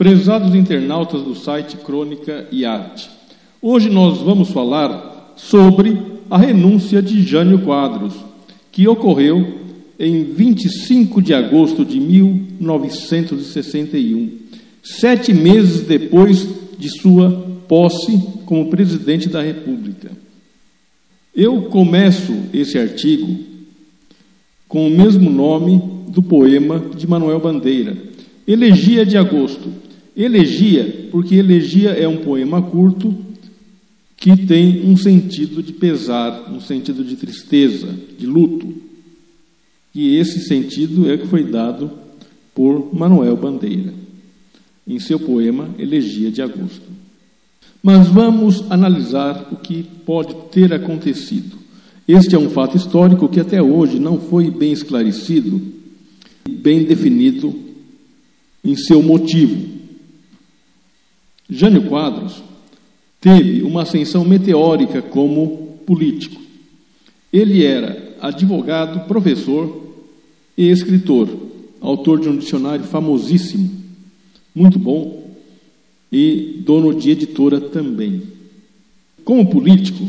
Prezados internautas do site Crônica e Arte, hoje nós vamos falar sobre a renúncia de Jânio Quadros, que ocorreu em 25 de agosto de 1961, 7 meses depois de sua posse como presidente da República. Eu começo esse artigo com o mesmo nome do poema de Manuel Bandeira, Elegia de Agosto. Elegia, porque elegia é um poema curto que tem um sentido de pesar, um sentido de tristeza, de luto. E esse sentido é que foi dado por Manuel Bandeira, em seu poema Elegia de Agosto. Mas vamos analisar o que pode ter acontecido. Este é um fato histórico que até hoje não foi bem esclarecido, bem definido em seu motivo. Jânio Quadros teve uma ascensão meteórica como político. Ele era advogado, professor e escritor, autor de um dicionário famosíssimo, muito bom, e dono de editora também. Como político,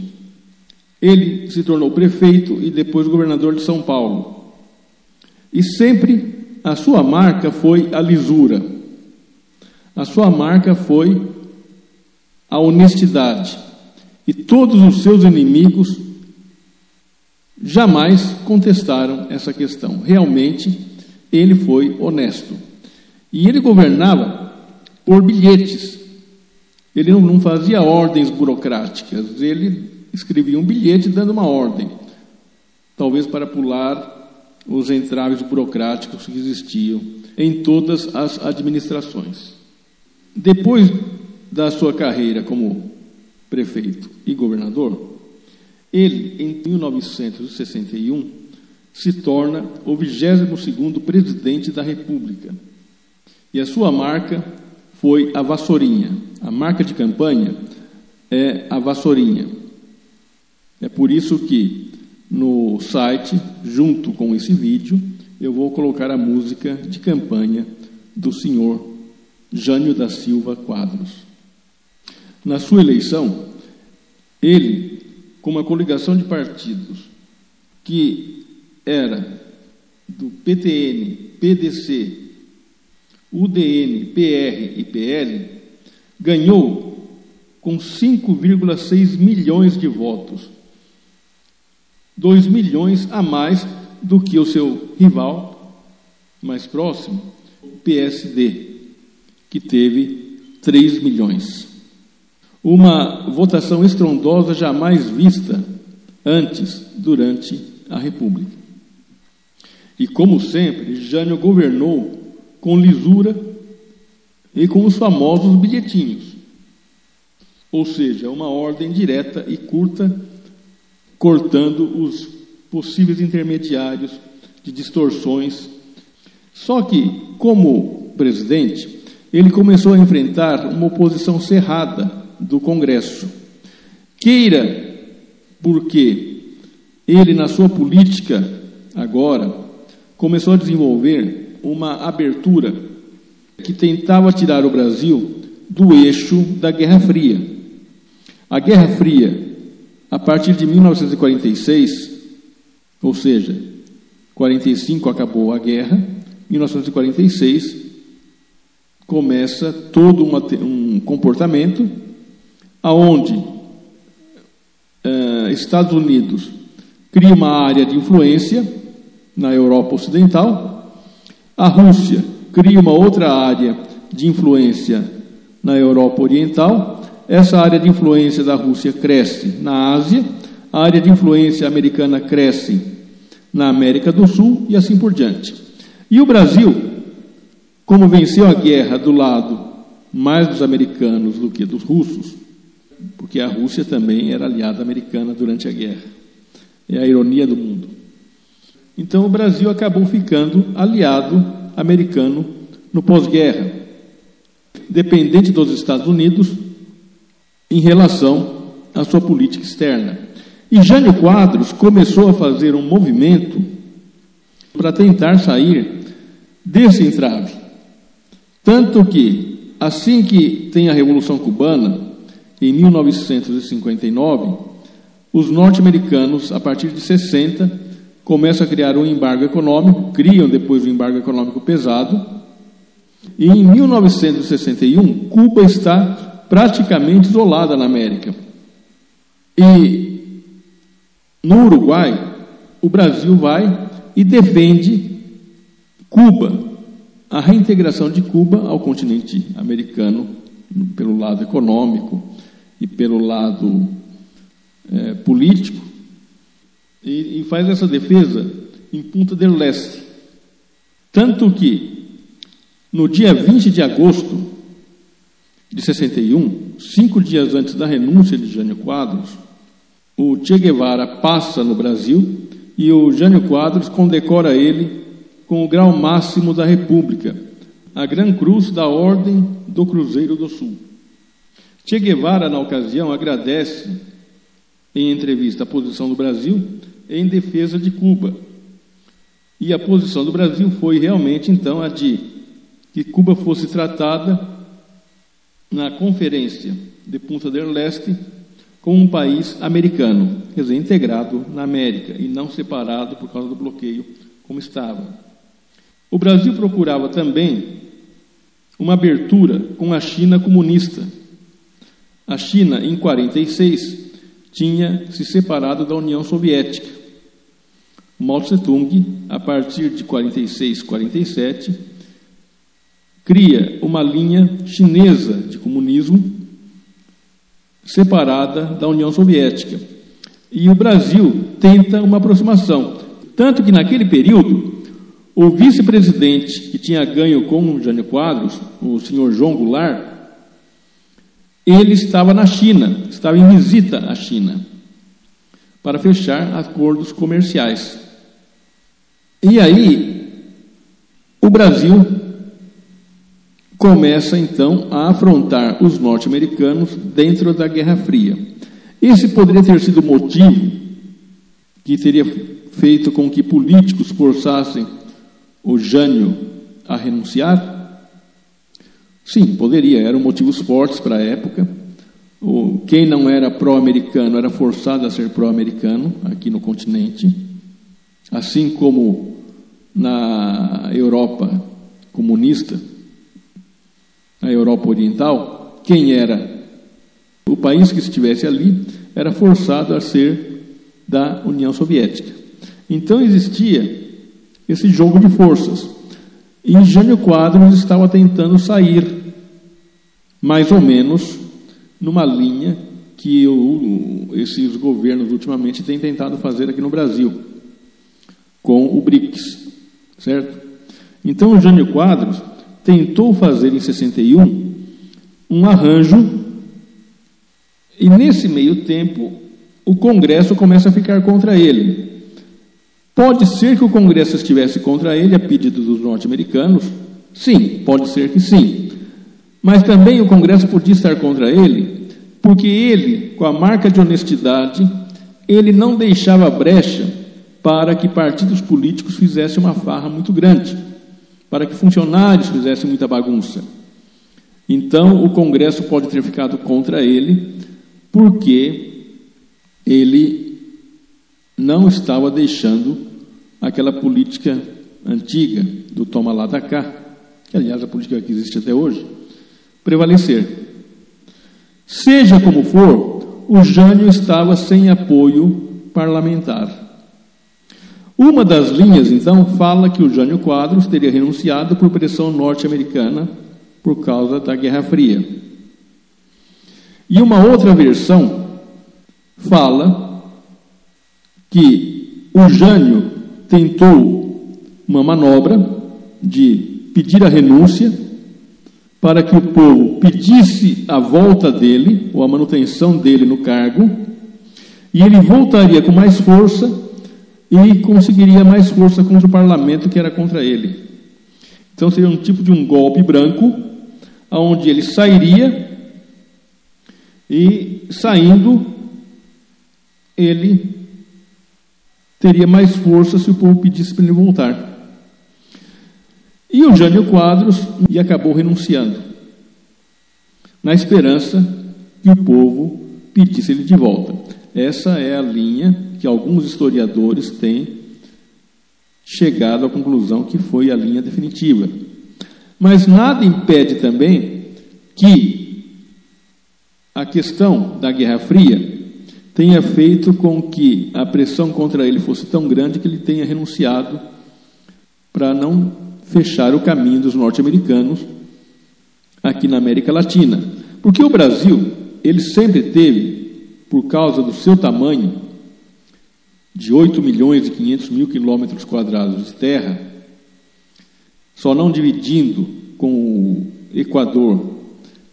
ele se tornou prefeito e depois governador de São Paulo. E sempre a sua marca foi a lisura. A sua marca foi a honestidade. E todos os seus inimigos jamais contestaram essa questão. Realmente, ele foi honesto. E ele governava por bilhetes. Ele não fazia ordens burocráticas. Ele escrevia um bilhete dando uma ordem, talvez para pular os entraves burocráticos que existiam em todas as administrações. Depois da sua carreira como prefeito e governador, ele, em 1961, se torna o 22º presidente da República. E a sua marca foi a vassourinha. A marca de campanha é a vassourinha. É por isso que no site, junto com esse vídeo, eu vou colocar a música de campanha do senhor Jânio da Silva Quadros. Na sua eleição, ele, com uma coligação de partidos que era do PTN, PDC, UDN, PR e PL, ganhou com 5,6 milhões de votos, 2 milhões a mais do que o seu rival mais próximo, o PSD, que teve 3 milhões. Uma votação estrondosa jamais vista antes, durante a República. E, como sempre, Jânio governou com lisura e com os famosos bilhetinhos. Ou seja, uma ordem direta e curta, cortando os possíveis intermediários de distorções. Só que, como presidente, ele começou a enfrentar uma oposição cerrada do Congresso. Queira porque ele, na sua política, agora, começou a desenvolver uma abertura que tentava tirar o Brasil do eixo da Guerra Fria. A Guerra Fria, a partir de 1946, ou seja, 45 acabou a guerra, 1946 começa todo um comportamento aonde Estados Unidos cria uma área de influência na Europa Ocidental, a Rússia cria uma outra área de influência na Europa Oriental, essa área de influência da Rússia cresce na Ásia, a área de influência americana cresce na América do Sul e assim por diante. E o Brasil, como venceu a guerra do lado mais dos americanos do que dos russos, porque a Rússia também era aliada americana durante a guerra. É a ironia do mundo. Então o Brasil acabou ficando aliado americano no pós-guerra, dependente dos Estados Unidos em relação à sua política externa. E Jânio Quadros começou a fazer um movimento para tentar sair desse entrave. Tanto que assim que tem a Revolução Cubana, em 1959, os norte-americanos, a partir de 60, começam a criar um embargo econômico, criam depois um embargo econômico pesado, e em 1961, Cuba está praticamente isolada na América. E no Uruguai, o Brasil vai e defende Cuba, a reintegração de Cuba ao continente americano, pelo lado econômico e pelo lado político, e faz essa defesa em Punta del Este. Tanto que, no dia 20 de agosto de 61, 5 dias antes da renúncia de Jânio Quadros, o Che Guevara passa no Brasil e o Jânio Quadros condecora ele com o grau máximo da República, a Gran Cruz da Ordem do Cruzeiro do Sul. Che Guevara, na ocasião, agradece em entrevista a posição do Brasil em defesa de Cuba. E a posição do Brasil foi realmente, então, a de que Cuba fosse tratada na Conferência de Punta del Este como um país americano, quer dizer, integrado na América e não separado por causa do bloqueio como estava. O Brasil procurava também uma abertura com a China comunista. A China, em 1946, tinha se separado da União Soviética. Mao Tse-tung, a partir de 1946, 1947, cria uma linha chinesa de comunismo separada da União Soviética. E o Brasil tenta uma aproximação. Tanto que, naquele período, o vice-presidente que tinha ganho com o Jânio Quadros, o senhor João Goulart, ele estava na China, estava em visita à China, para fechar acordos comerciais. E aí, o Brasil começa, então, a afrontar os norte-americanos dentro da Guerra Fria. Esse poderia ter sido o motivo que teria feito com que políticos forçassem o Jânio a renunciar? Sim, poderia, eram motivos fortes para a época. Quem não era pró-americano era forçado a ser pró-americano aqui no continente, assim como na Europa comunista, na Europa Oriental, quem era o país que estivesse ali era forçado a ser da União Soviética. Então existia esse jogo de forças. E Jânio Quadros estava tentando sair, mais ou menos, numa linha que esses governos ultimamente têm tentado fazer aqui no Brasil, com o BRICS, certo? Então o Jânio Quadros tentou fazer em 61 um arranjo, e nesse meio tempo o Congresso começa a ficar contra ele. Pode ser que o Congresso estivesse contra ele a pedido dos norte-americanos? Sim, pode ser que sim. Mas também o Congresso podia estar contra ele, porque ele, com a marca de honestidade, ele não deixava brecha para que partidos políticos fizessem uma farra muito grande, para que funcionários fizessem muita bagunça. Então, o Congresso pode ter ficado contra ele, porque ele não estava deixando aquela política antiga do toma lá da cá, que aliás a política que existe até hoje, prevalecer. Seja como for, o Jânio estava sem apoio parlamentar. Uma das linhas, então, fala que o Jânio Quadros teria renunciado por pressão norte-americana por causa da Guerra Fria. E uma outra versão fala que o Jânio tentou uma manobra de pedir a renúncia para que o povo pedisse a volta dele, ou a manutenção dele no cargo, e ele voltaria com mais força e conseguiria mais força contra o parlamento que era contra ele. Então seria um tipo de um golpe branco, onde ele sairia e, saindo, ele teria mais força se o povo pedisse para ele voltar. E o Jânio Quadros acabou renunciando. na esperança que o povo pedisse ele de volta. Essa é a linha que alguns historiadores têm chegado à conclusão que foi a linha definitiva. Mas nada impede também que a questão da Guerra Fria tenha feito com que a pressão contra ele fosse tão grande que ele tenha renunciado para não fechar o caminho dos norte-americanos aqui na América Latina. Porque o Brasil, ele sempre teve, por causa do seu tamanho, de 8 milhões e 500 mil quilômetros quadrados de terra, só não dividindo com o Equador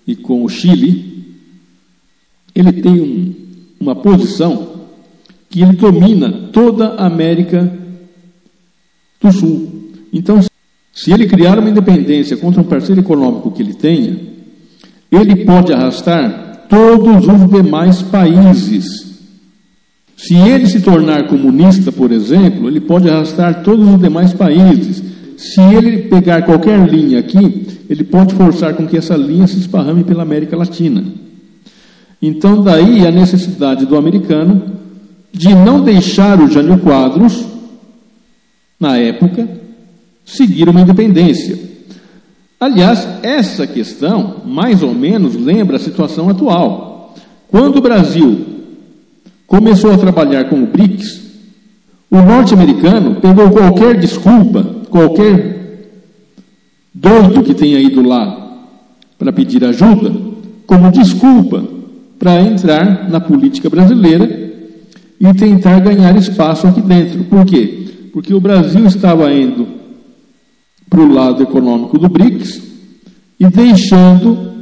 e com o Chile, ele tem uma posição que ele domina toda a América do Sul. Então, se ele criar uma independência contra um parceiro econômico que ele tenha, ele pode arrastar todos os demais países. Se ele se tornar comunista, por exemplo, ele pode arrastar todos os demais países. Se ele pegar qualquer linha aqui, ele pode forçar com que essa linha se esparrame pela América Latina. Então, daí a necessidade do americano de não deixar o Jânio Quadros, na época, seguir uma independência. Aliás, essa questão, mais ou menos, lembra a situação atual. Quando o Brasil começou a trabalhar com o BRICS, o norte-americano pegou qualquer desculpa, qualquer doido que tenha ido lá para pedir ajuda, como desculpa para entrar na política brasileira e tentar ganhar espaço aqui dentro. Por quê? Porque o Brasil estava indo para o lado econômico do BRICS e deixando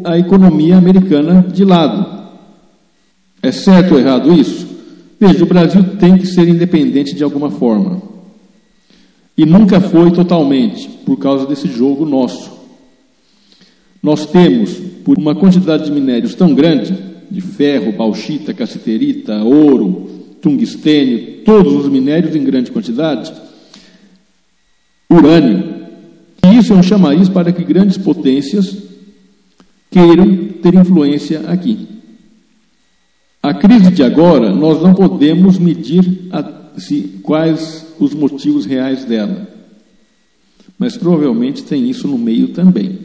a economia americana de lado. É certo ou errado isso? Veja, o Brasil tem que ser independente de alguma forma. E nunca foi totalmente, por causa desse jogo nosso. Nós temos, por uma quantidade de minérios tão grande, de ferro, bauxita, cassiterita, ouro, tungstênio, todos os minérios em grande quantidade, urânio. E isso é um chamariz para que grandes potências queiram ter influência aqui. A crise de agora, nós não podemos medir quais os motivos reais dela. Mas provavelmente tem isso no meio também.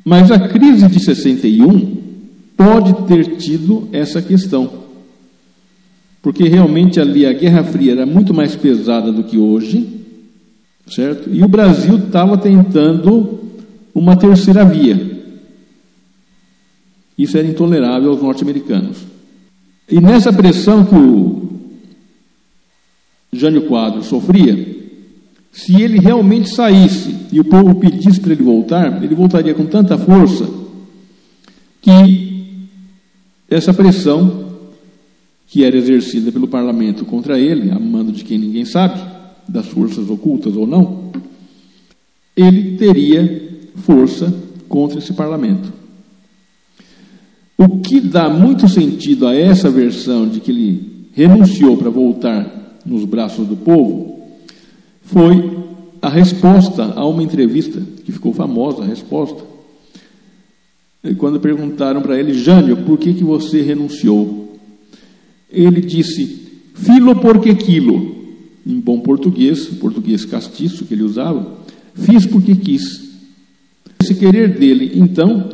Mas a crise de 61 pode ter tido essa questão. Porque realmente ali a Guerra Fria era muito mais pesada do que hoje, certo? E o Brasil estava tentando uma terceira via. Isso era intolerável aos norte-americanos. E nessa pressão que o Jânio Quadros sofria, se ele realmente saísse e o povo pedisse para ele voltaria com tanta força que essa pressão que era exercida pelo parlamento contra ele, a mando de quem ninguém sabe, das forças ocultas ou não, ele teria força contra esse parlamento. O que dá muito sentido a essa versão de que ele renunciou para voltar nos braços do povo foi a resposta a uma entrevista, que ficou famosa a resposta, quando perguntaram para ele: Jânio, por que você renunciou? Ele disse: filo porque quilo, em bom português castiço que ele usava, fiz porque quis. Esse querer dele, então,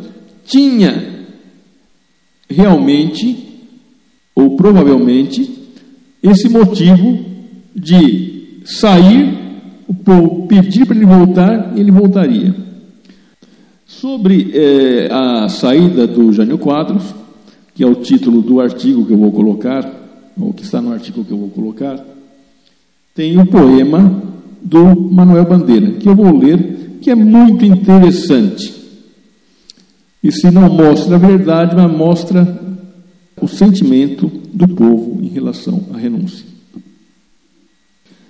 tinha realmente, ou provavelmente, esse motivo de sair, o povo pedir para ele voltar, e ele voltaria. Sobre a saída do Jânio Quadros, que é o título do artigo que eu vou colocar, ou que está no artigo que eu vou colocar, tem o poema do Manuel Bandeira, que eu vou ler, que é muito interessante. E se não mostra a verdade, mas mostra o sentimento do povo em relação à renúncia.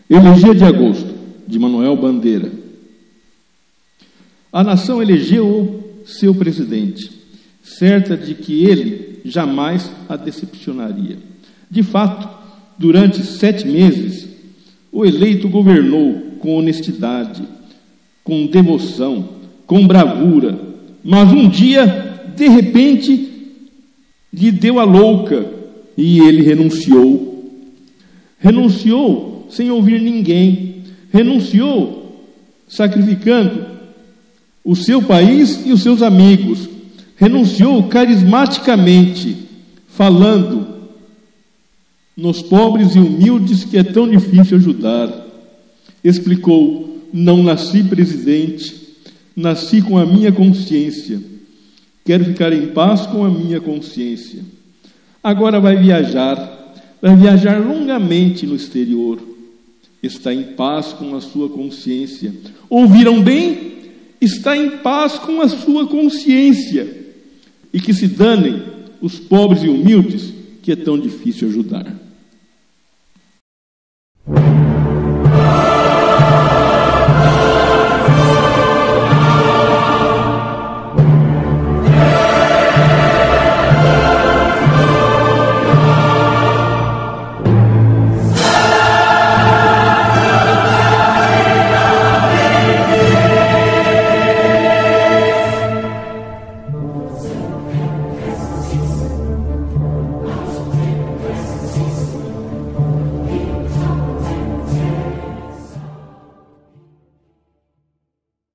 Elegia de agosto, de Manuel Bandeira. A nação elegeu seu presidente, certa de que ele jamais a decepcionaria. De fato, durante 7 meses, o eleito governou com honestidade, com devoção, com bravura, Mas um dia, de repente, lhe deu a louca e ele renunciou. Renunciou sem ouvir ninguém. Renunciou sacrificando o seu país e os seus amigos. Renunciou carismaticamente, falando nos pobres e humildes que é tão difícil ajudar. Explicou: não nasci presidente, nasci com a minha consciência. Quero ficar em paz com a minha consciência. Agora vai viajar longamente no exterior. Está em paz com a sua consciência. Ouviram bem? Está em paz com a sua consciência. E que se danem os pobres e humildes, que é tão difícil ajudar.